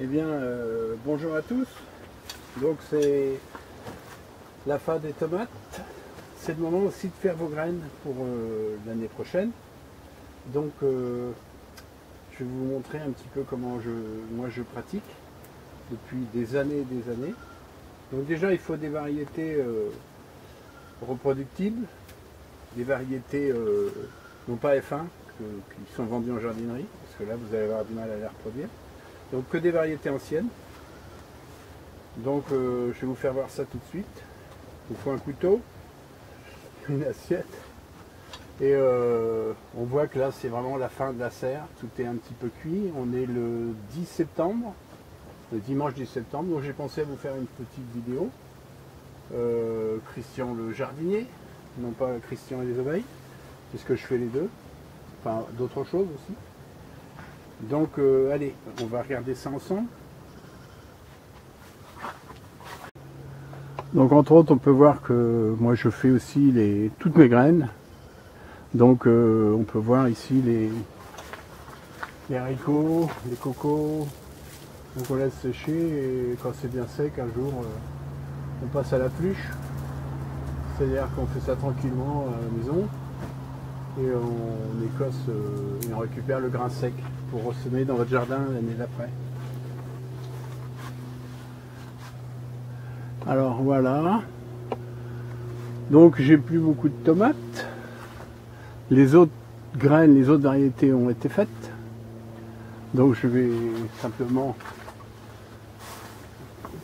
Eh bien, bonjour à tous. Donc c'est la fin des tomates. C'est le moment aussi de faire vos graines pour l'année prochaine. Donc je vais vous montrer un petit peu comment moi je pratique depuis des années et des années. Donc déjà il faut des variétés reproductibles, des variétés non pas F1 qui sont vendues en jardinerie, parce que là vous allez avoir du mal à les reproduire. Donc que des variétés anciennes. Donc je vais vous faire voir ça tout de suite. Il vous faut un couteau, une assiette. Et on voit que là c'est vraiment la fin de la serre. Tout est un petit peu cuit. On est le 10 septembre, le dimanche 10 septembre. Donc j'ai pensé à vous faire une petite vidéo. Christian le jardinier, non pas Christian et les abeilles, puisque je fais les deux. Enfin d'autres choses aussi. Donc allez, on va regarder ça ensemble. Donc entre autres on peut voir que moi je fais aussi toutes mes graines. Donc on peut voir ici les haricots, les cocos. Donc on laisse sécher et quand c'est bien sec un jour on passe à la pluche. C'est-à-dire qu'on fait ça tranquillement à la maison et on écosse et on récupère le grain sec pour ressemer dans votre jardin l'année d'après. Alors voilà, donc j'ai plus beaucoup de tomates, les autres graines, les autres variétés ont été faites, donc je vais simplement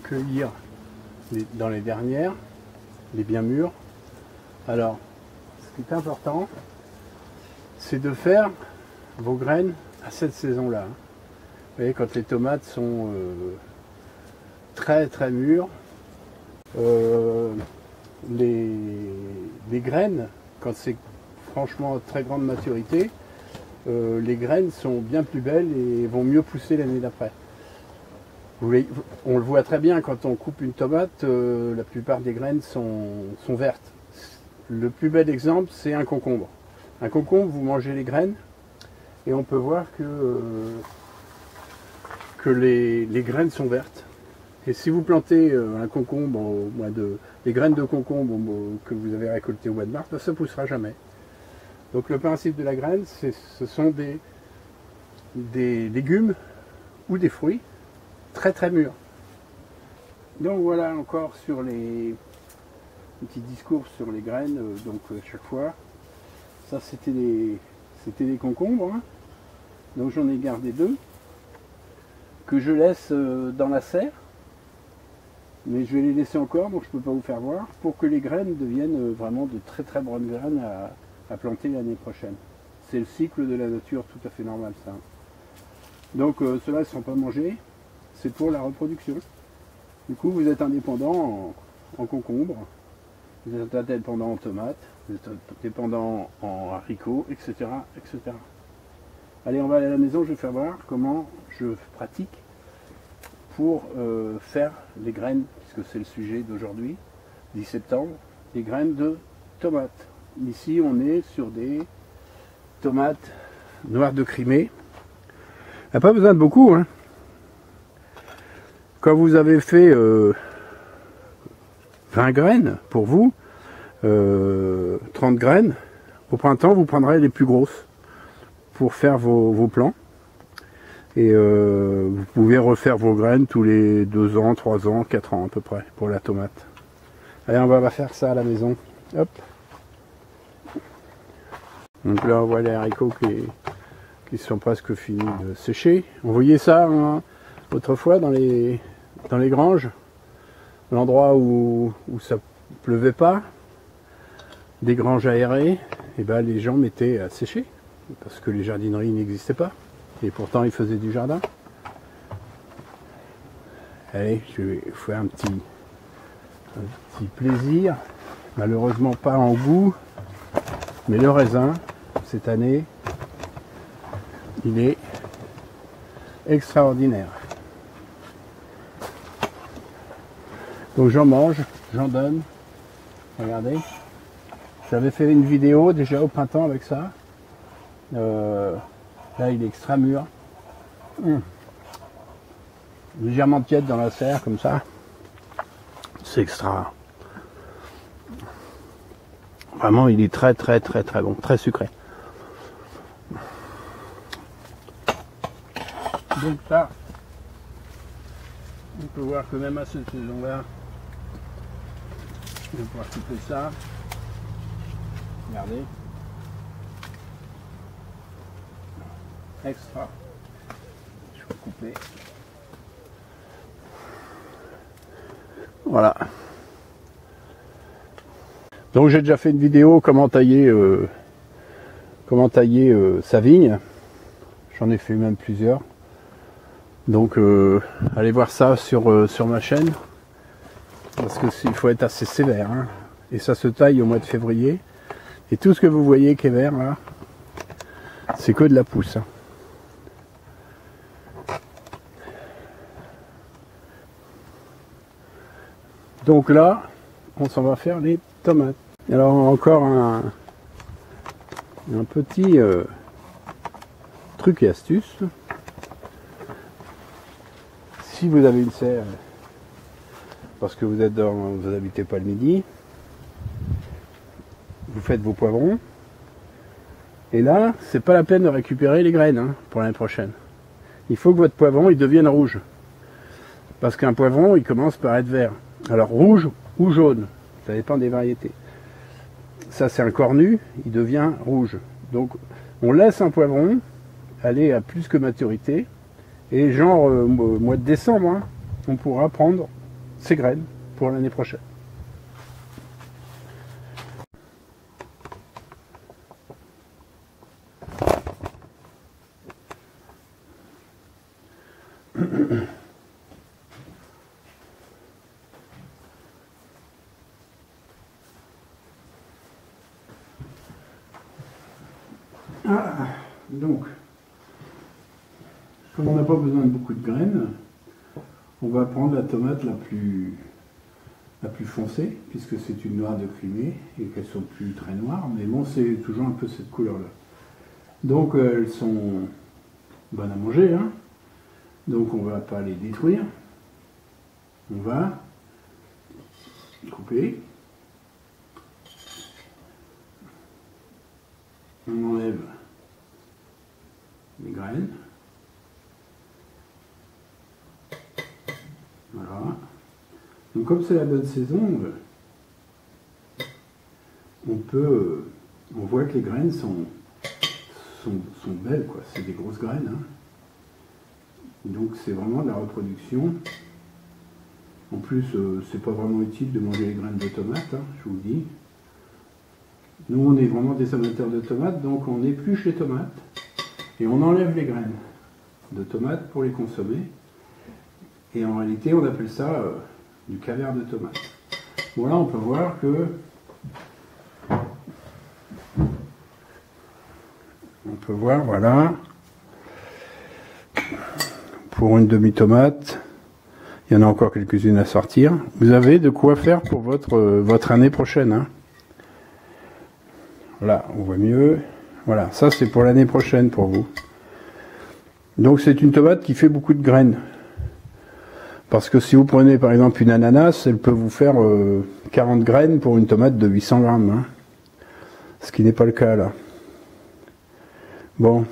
cueillir dans les dernières, les bien mûres. Alors ce qui est important, c'est de faire vos graines à cette saison-là. Vous voyez, quand les tomates sont très très mûres, les graines, quand c'est franchement très grande maturité, les graines sont bien plus belles et vont mieux pousser l'année d'après. On le voit très bien quand on coupe une tomate, la plupart des graines sont vertes. Le plus bel exemple, c'est un concombre. Un concombre, vous mangez les graines et on peut voir que les graines sont vertes. Et si vous plantez un concombre au mois des graines de concombre que vous avez récoltées au mois de mars, ça ne poussera jamais. Donc le principe de la graine, ce sont des légumes ou des fruits très très mûrs. Donc voilà encore sur un petit discours sur les graines, donc chaque fois. Ça c'était des concombres, hein. Donc j'en ai gardé deux que je laisse dans la serre. Mais je vais les laisser encore, donc je ne peux pas vous faire voir, pour que les graines deviennent vraiment de très très bonnes graines à planter l'année prochaine. C'est le cycle de la nature tout à fait normal ça. Donc ceux-là ne sont pas mangés, c'est pour la reproduction. Du coup vous êtes indépendant en concombre, vous êtes indépendant en tomates, vous êtes indépendant en haricots, etc., etc. Allez, on va aller à la maison, je vais faire voir comment je pratique pour faire les graines, puisque c'est le sujet d'aujourd'hui, 10 septembre, les graines de tomates. Ici, on est sur des tomates noires de Crimée. Il n'y a pas besoin de beaucoup, hein. Quand vous avez fait 20 graines pour vous, 30 graines, au printemps, vous prendrez les plus grosses pour faire vos plants. Et vous pouvez refaire vos graines tous les 2 ans, 3 ans, 4 ans à peu près pour la tomate. Allez, on va faire ça à la maison. Hop. Donc là on voit les haricots qui sont presque finis de sécher. On voyait ça hein, autrefois dans les granges, l'endroit où ça pleuvait pas, des granges aérées, et ben les gens mettaient à sécher parce que les jardineries n'existaient pas. Et pourtant, il faisait du jardin. Allez, je vais vous faire un petit plaisir. Malheureusement pas en goût, mais le raisin, cette année, il est extraordinaire. Donc j'en mange, j'en donne. Regardez. J'avais fait une vidéo déjà au printemps avec ça. Là, il est extra mûr. légèrement tiède dans la serre comme ça. C'est extra. Vraiment, il est très bon, très sucré. Donc ça, on peut voir que même à cette saison-là, on va pouvoir couper ça. Regardez. Extra. Je vais couper. Voilà. Donc j'ai déjà fait une vidéo comment tailler sa vigne. J'en ai fait même plusieurs. Donc allez voir ça sur ma chaîne. Parce qu'il faut être assez sévère. Hein. Et ça se taille au mois de février. Et tout ce que vous voyez qui est vert là, c'est que de la pousse. Hein. Donc là, on s'en va faire les tomates. Alors encore un petit truc et astuce. Si vous avez une serre, parce que vous habitez pas le Midi, vous faites vos poivrons. Et là, c'est pas la peine de récupérer les graines hein, pour l'année prochaine. Il faut que votre poivron il devienne rouge. Parce qu'un poivron, il commence par être vert. Alors rouge ou jaune, ça dépend des variétés. Ça c'est un cornu, il devient rouge. Donc on laisse un poivron aller à plus que maturité. Et genre au mois de décembre, hein, on pourra prendre ses graines pour l'année prochaine. Ah, donc, comme on n'a pas besoin de beaucoup de graines, on va prendre la tomate la plus foncée, puisque c'est une noire de Crimée et qu'elles sont plus très noires, mais bon, c'est toujours un peu cette couleur-là. Donc, elles sont bonnes à manger, hein. Donc, on ne va pas les détruire. On va couper. On enlève les graines. Voilà. Donc comme c'est la bonne saison, on voit que les graines sont belles, quoi. C'est des grosses graines. Hein. Donc c'est vraiment de la reproduction. En plus, c'est pas vraiment utile de manger les graines de tomates, hein, je vous le dis. Nous, on est vraiment des amateurs de tomates, donc on épluche les tomates et on enlève les graines de tomates pour les consommer. Et en réalité, on appelle ça du caviar de tomate. Bon, là, on peut voir que voilà, pour une demi-tomate, il y en a encore quelques-unes à sortir. Vous avez de quoi faire pour votre année prochaine. Hein. Là, on voit mieux. Voilà, ça c'est pour l'année prochaine pour vous. Donc c'est une tomate qui fait beaucoup de graines. Parce que si vous prenez par exemple une ananas, elle peut vous faire 40 graines pour une tomate de 800 grammes. Hein. Ce qui n'est pas le cas là. Bon.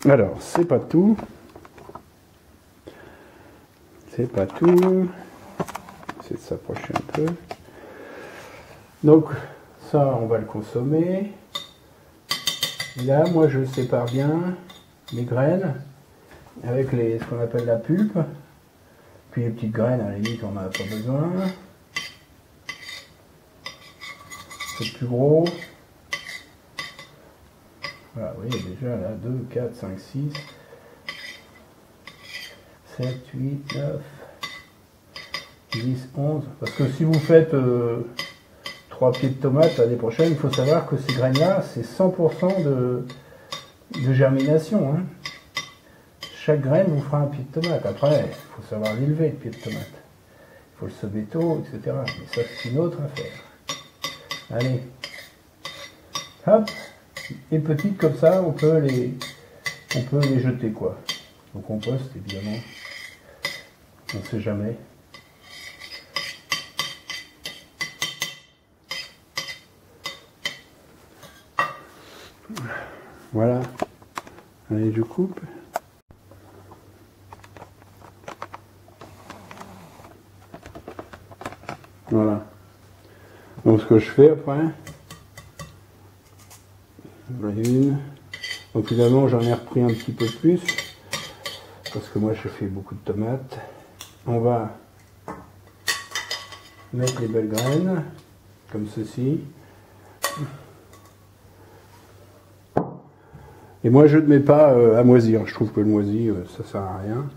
Alors, c'est pas tout. C'est pas tout. J'essaie de s'approcher un peu. Donc, ça, on va le consommer. Et là, moi, je sépare bien les graines avec ce qu'on appelle la pulpe. Puis les petites graines, à la limite, on n'en a pas besoin. C'est plus gros. Voilà, vous voyez déjà là, 2, 4, 5, 6, 7, 8, 9, 10, 11. Parce que si vous faites 3 pieds de tomates l'année prochaine, il faut savoir que ces graines-là, c'est 100% de germination. Hein. Chaque graine vous fera un pied de tomate. Après, il faut savoir l'élever, le pied de tomate. Il faut le semer tôt, etc. Mais ça, c'est une autre affaire. Allez. Hop. Et petites comme ça, on peut les jeter, quoi. au compost évidemment. On ne sait jamais. Voilà. Allez, je coupe. Voilà. Donc ce que je fais après, voilà une. Donc finalement j'en ai repris un petit peu plus, parce que moi je fais beaucoup de tomates. On va mettre les belles graines, comme ceci. Et moi je ne mets pas à moisir, je trouve que le moisi ça sert à rien.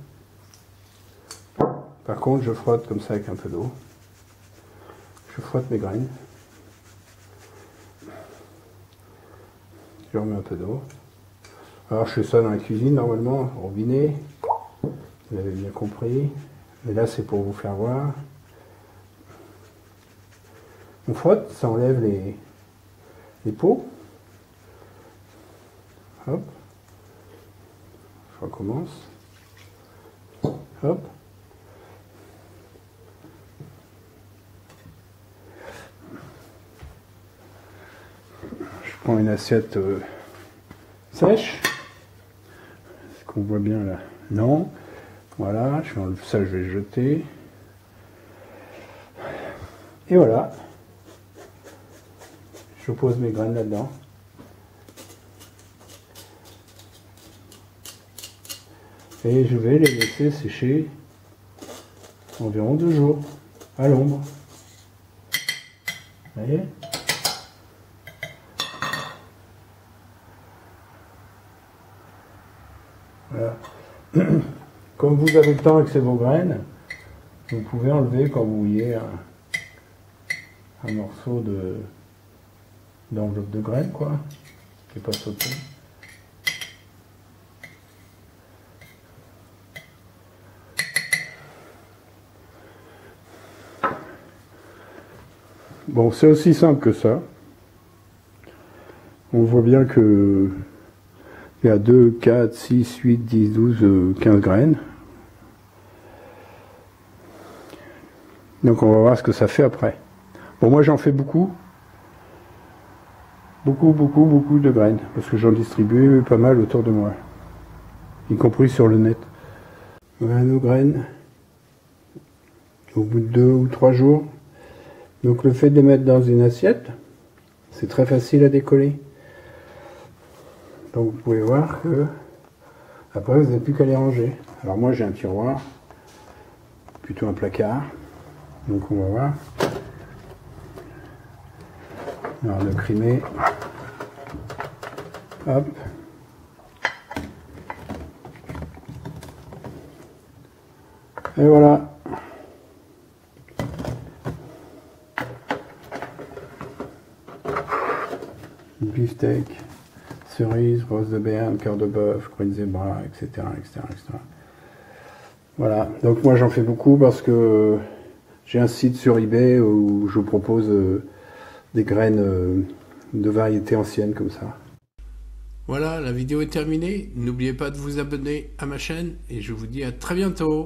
Par contre je frotte comme ça avec un peu d'eau. Je frotte mes graines. Je remets un peu d'eau. Alors je fais ça dans la cuisine normalement, au robinet. Vous avez bien compris. Mais là c'est pour vous faire voir. On frotte, ça enlève les peaux. Hop. Je recommence. Hop. Je prends une assiette sèche. Est-ce qu'on voit bien là? Non. Voilà, ça je vais le jeter. Et voilà. Je pose mes graines là-dedans. Et je vais les laisser sécher environ 2 jours à l'ombre. Vous voyez? Voilà. Comme vous avez le temps avec vos graines, vous pouvez enlever quand vous voyez un morceau d'enveloppe de graines, quoi, qui n'est pas sauté. Bon, c'est aussi simple que ça. On voit bien que il y a 2, 4, 6, 8, 10, 12, 15 graines. Donc on va voir ce que ça fait après. Bon, moi j'en fais beaucoup. Beaucoup de graines. Parce que j'en distribue pas mal autour de moi. Y compris sur le net. Voilà nos graines. Au bout de 2 ou 3 jours. Donc le fait de les mettre dans une assiette, c'est très facile à décoller. Donc vous pouvez voir que après vous n'avez plus qu'à les ranger. Alors moi j'ai un tiroir, plutôt un placard. Donc on va voir. Alors le crimé. Hop. Et voilà. Beefsteak, cerise, rose de Béarn, cœur de bœuf, Green Zebra, etc., etc., etc. Voilà, donc moi j'en fais beaucoup parce que j'ai un site sur eBay où je propose des graines de variétés anciennes comme ça. Voilà, la vidéo est terminée. N'oubliez pas de vous abonner à ma chaîne et je vous dis à très bientôt.